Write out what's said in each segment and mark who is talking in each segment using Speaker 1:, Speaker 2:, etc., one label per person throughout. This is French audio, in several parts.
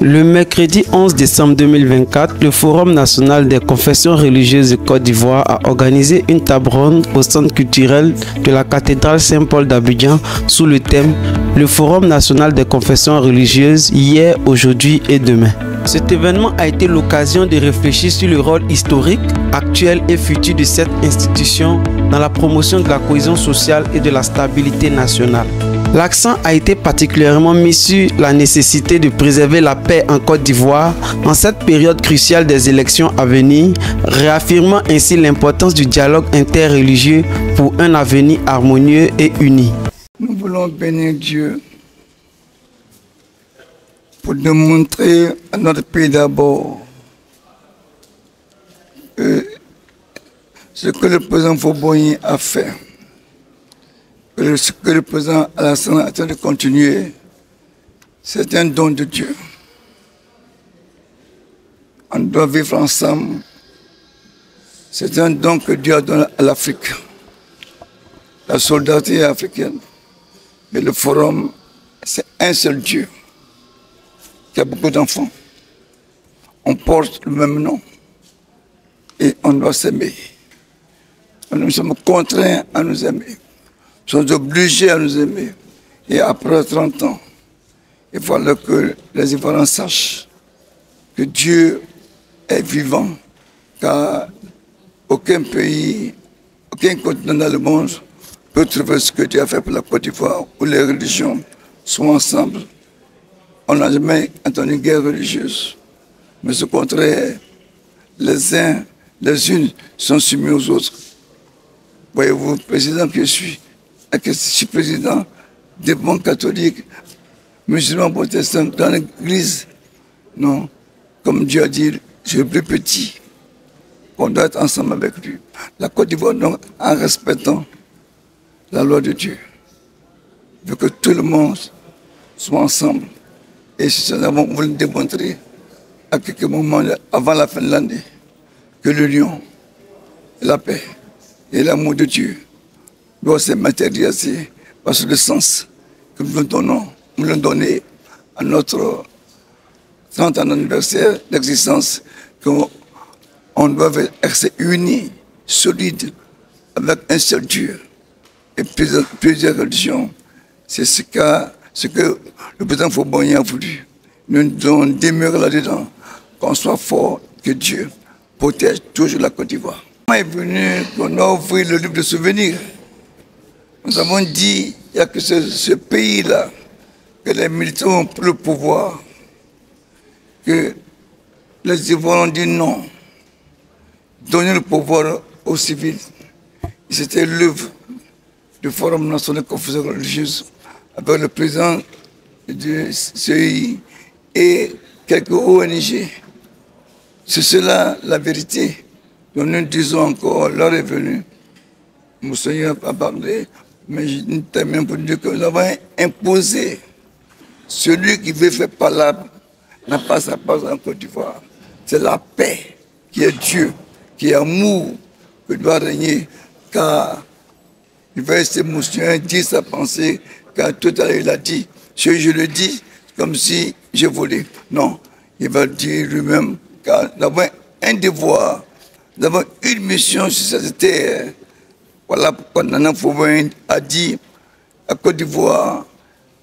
Speaker 1: Le mercredi 11 décembre 2024, le Forum national des confessions religieuses de Côte d'Ivoire a organisé une table ronde au centre culturel de la cathédrale Saint-Paul d'Abidjan sous le thème « Le Forum national des confessions religieuses hier, aujourd'hui et demain ». Cet événement a été l'occasion de réfléchir sur le rôle historique, actuel et futur de cette institution dans la promotion de la cohésion sociale et de la stabilité nationale. L'accent a été particulièrement mis sur la nécessité de préserver la paix en Côte d'Ivoire en cette période cruciale des élections à venir, réaffirmant ainsi l'importance du dialogue interreligieux pour un avenir harmonieux et uni.
Speaker 2: Nous voulons bénir Dieu pour nous montrer à notre pays d'abord ce que le président Fauboigny a fait. Ce que le président Alassane a train de continuer, c'est un don de Dieu. On doit vivre ensemble. C'est un don que Dieu a donné à l'Afrique. La solidarité africaine. Mais le forum, c'est un seul Dieu qui a beaucoup d'enfants. On porte le même nom et on doit s'aimer. Nous sommes contraints à nous aimer. Nous sommes obligés à nous aimer. Et après 30 ans, il faut que les Ivoiriens sachent que Dieu est vivant, car aucun pays, aucun continent dans le monde peut trouver ce que Dieu a fait pour la Côte d'Ivoire, où les religions sont ensemble. On n'a jamais entendu une guerre religieuse. Mais au contraire, les uns, les unes sont soumis aux autres. Voyez-vous, le président que je suis président des bons catholiques, musulmans, protestants, dans l'église. Non, comme Dieu a dit, je suis le plus petit. On doit être ensemble avec lui. La Côte d'Ivoire, donc, en respectant la loi de Dieu, veut que tout le monde soit ensemble. Et si nous avons voulu démontrer à quelques moments avant la fin de l'année que l'union, la paix et l'amour de Dieu doit se matérialiser parce que le sens que nous voulons donner à notre 30e anniversaire d'existence, qu'on doit être unis, solides, avec un seul Dieu et plusieurs religions. C'est ce que le président Fauboigny a voulu. Nous devons demeurer là-dedans, qu'on soit fort, que Dieu protège toujours la Côte d'Ivoire. On est venu qu'on a ouvert le livre de souvenirs. Nous avons dit qu'il n'y a que ce pays-là, que les militaires ont pris le pouvoir, que les Ivoiriens ont dit non, donner le pouvoir aux civils. C'était l'œuvre du Forum national de confessions religieuses avec le président du CEI et quelques ONG. C'est cela la vérité. Donc nous disons encore, l'heure est venue. Monseigneur a parlé, mais je termine pour dire que nous avons imposé celui qui veut faire palabre n'a pas sa place en Côte d'Ivoire. C'est la paix qui est Dieu, qui est amour, qui doit régner, car il va laisser Monseigneur dire sa pensée, car tout à l'heure il a dit, si je le dis, comme si je voulais. Non, il va dire lui-même, car nous avons un devoir, nous avons une mission sur cette terre. Voilà pourquoi Nana Fauboigny a dit à Côte d'Ivoire,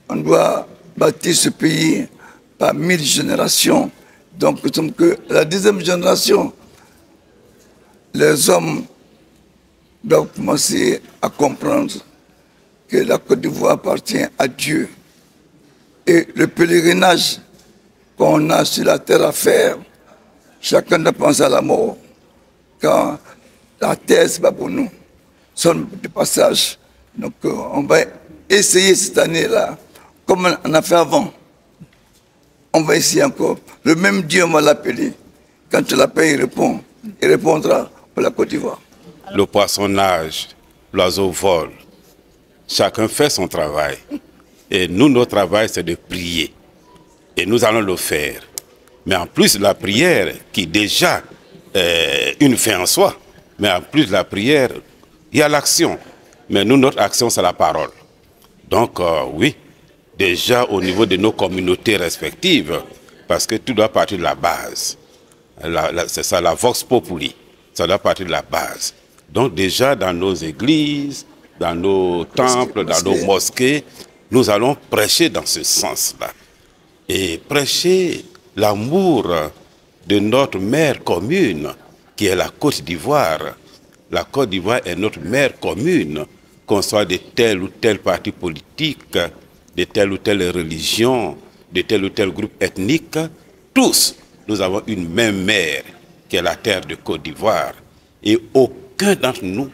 Speaker 2: on doit bâtir ce pays par 1000 générations. Donc nous sommes que la 10e génération. Les hommes doivent commencer à comprendre que la Côte d'Ivoire appartient à Dieu. Et le pèlerinage qu'on a sur la terre à faire, chacun doit penser à la mort. Car la terre, ce n'est pas pour nous. C'est de passage. Donc on va essayer cette année-là, comme on a fait avant. On va essayer encore. Le même Dieu, on va l'appeler. Quand tu l'appelles, il répond. Il répondra pour la Côte d'Ivoire.
Speaker 3: Le poisson nage, l'oiseau vole. Chacun fait son travail. Et nous, notre travail, c'est de prier. Et nous allons le faire. Mais en plus de la prière, qui est déjà une fin en soi, mais en plus de la prière, il y a l'action. Mais nous, notre action, c'est la parole. Donc, oui, déjà au niveau de nos communautés respectives, parce que tout doit partir de la base. C'est ça, la vox populi. Ça doit partir de la base. Donc, déjà dans nos églises, dans nos temples, dans nos mosquées, nous allons prêcher dans ce sens-là. Et prêcher l'amour de notre mère commune, qui est la Côte d'Ivoire. La Côte d'Ivoire est notre mère commune, qu'on soit de tel ou tel parti politique, de telle ou telle religion, de tel ou tel groupe ethnique. Tous, nous avons une même mère, qui est la terre de Côte d'Ivoire. Et aucun d'entre nous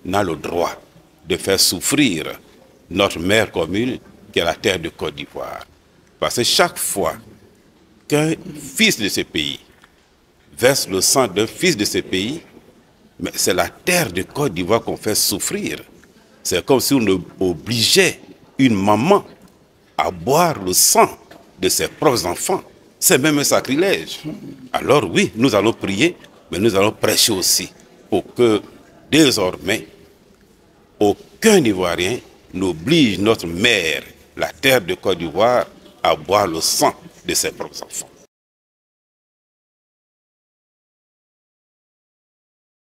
Speaker 3: n'a le droit de faire souffrir notre mère commune, qui est la terre de Côte d'Ivoire. Parce que chaque fois qu'un fils de ce pays verse le sang d'un fils de ce pays, mais c'est la terre de Côte d'Ivoire qu'on fait souffrir. C'est comme si on obligeait une maman à boire le sang de ses propres enfants. C'est même un sacrilège. Alors oui, nous allons prier, mais nous allons prêcher aussi pour que désormais, aucun Ivoirien n'oblige notre mère, la terre de Côte d'Ivoire, à boire le sang de ses propres enfants.